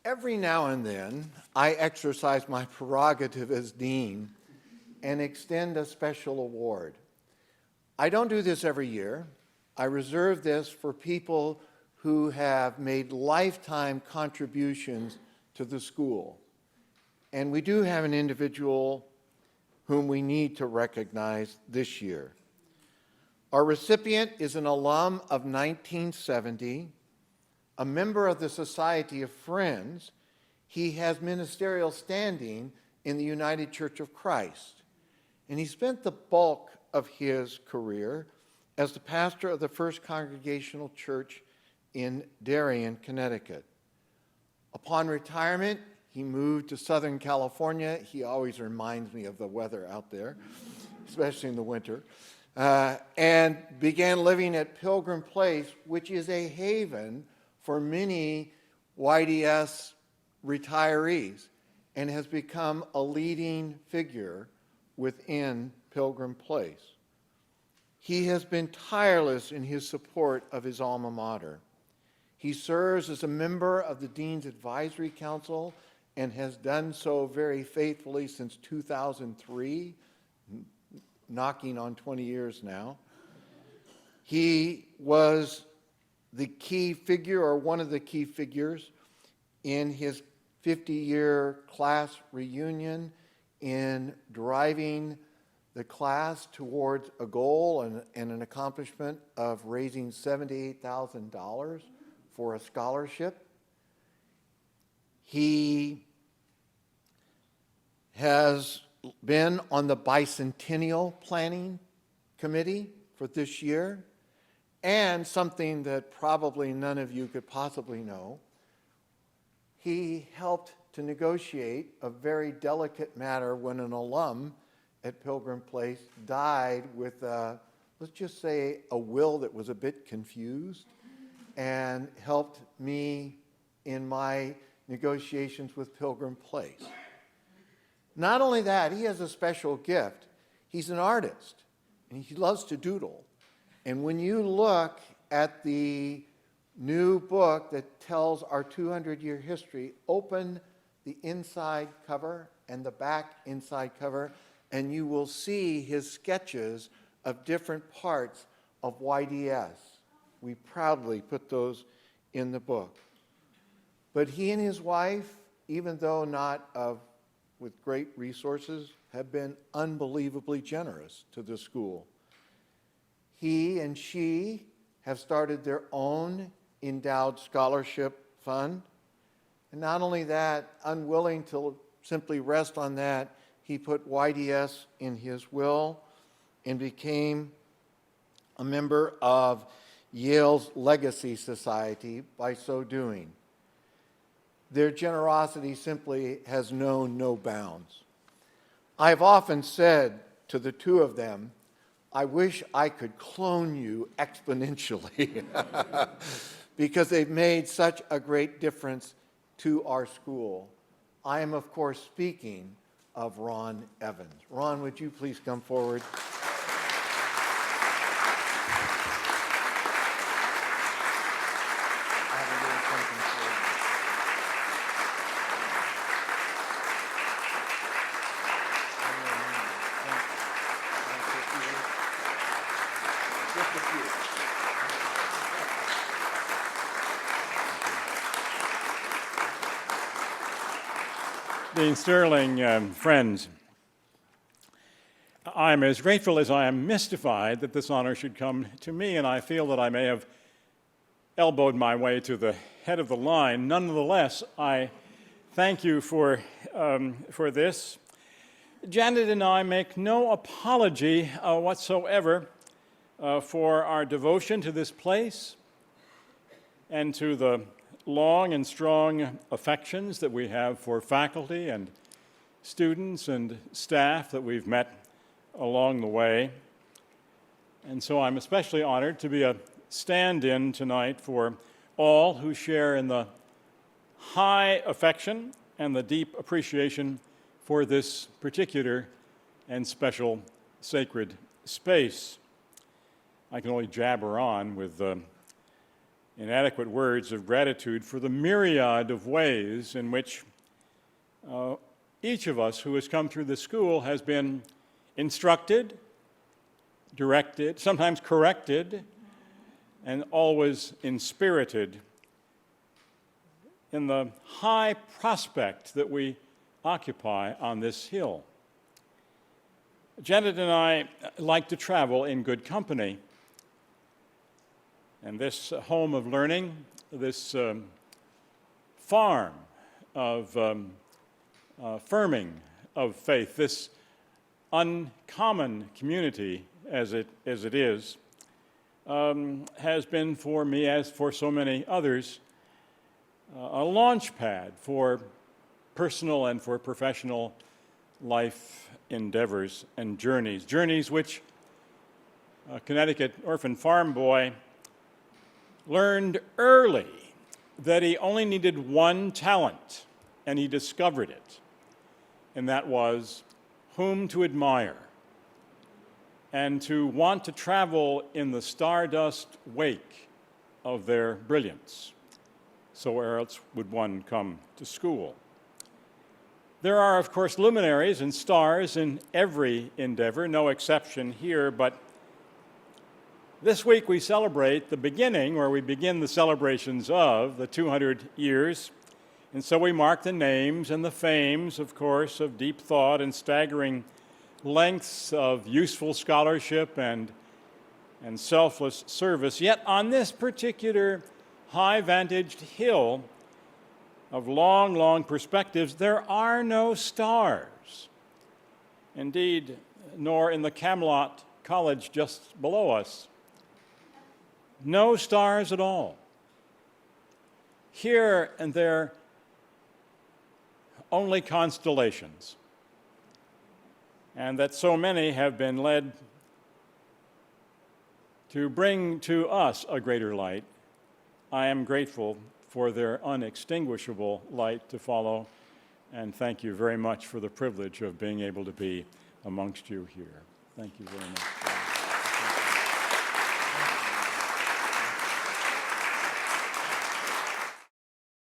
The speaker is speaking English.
Every now and then, I exercise my prerogative as dean and extend a special award. I don't do this every year. I reserve this for people who have made lifetime contributions to the school. And we do have an individual whom we need to recognize this year. Our recipient is an alum of 1970, a member of the Society of Friends. He has ministerial standing in the United Church of Christ, and he spent the bulk of his career as the pastor of the First Congregational Church in Darien, Connecticut. Upon retirement, he moved to Southern California. He always reminds me of the weather out there, especially in the winter, and began living at Pilgrim Place, which is a haven for many YDS retirees, and has become a leading figure within Pilgrim Place. He has been tireless in his support of his alma mater. He serves as a member of the Dean's Advisory Council and has done so very faithfully since 2003, knocking on 20 years now. He was the key figure, or one of the key figures, in his 50-year class reunion in driving the class towards a goal and an accomplishment of raising $78,000 for a scholarship. He has been on the Bicentennial Planning Committee for this year, and something that probably none of you could possibly know, he helped to negotiate a very delicate matter when an alum at Pilgrim Place died with, let's just say, a will that was a bit confused, and helped me in my negotiations with Pilgrim Place. Not only that, he has a special gift. He's an artist, and he loves to doodle. And when you look at the new book that tells our 200-year history, open the inside cover and the back inside cover, and you will see his sketches of different parts of YDS. We proudly put those in the book. But he and his wife, even though not with great resources, have been unbelievably generous to the school. He and she have started their own endowed scholarship fund. And not only that, unwilling to simply rest on that, he put YDS in his will and became a member of Yale's Legacy Society by so doing. Their generosity simply has known no bounds. I've often said to the two of them, I wish I could clone you exponentially because they've made such a great difference to our school. I am, of course, speaking of Ron Evans. Ron, would you please come forward? Dean Sterling, friends, I'm as grateful as I am mystified that this honor should come to me, and I feel that I may have elbowed my way to the head of the line. Nonetheless, I thank you for this. Janet and I make no apology whatsoever for our devotion to this place and to the long and strong affections that we have for faculty and students and staff that we've met along the way. And so I'm especially honored to be a stand-in tonight for all who share in the high affection and the deep appreciation for this particular and special sacred space. I can only jabber on with inadequate words of gratitude for the myriad of ways in which each of us who has come through the school has been instructed, directed, sometimes corrected, and always inspirited in the high prospect that we occupy on this hill. Janet and I like to travel in good company. And this home of learning, this farm of affirming of faith, this uncommon community as it is, has been for me, as for so many others, a launch pad for personal and for professional life endeavors and journeys which a Connecticut orphan farm boy learned early that he only needed one talent, and he discovered it, and that was whom to admire and to want to travel in the stardust wake of their brilliance. So where else would one come to school? There are, of course, luminaries and stars in every endeavor, no exception here, but this week we celebrate the beginning, where we begin the celebrations of the 200 years, and so we mark the names and the fames, of course, of deep thought and staggering lengths of useful scholarship and selfless service. Yet on this particular high-vantaged hill of long, long perspectives, there are no stars. Indeed, nor in the Camelot College just below us. No stars at all. Here and there, only constellations. And that so many have been led to bring to us a greater light, I am grateful for their unextinguishable light to follow, and thank you very much for the privilege of being able to be amongst you here. Thank you very much.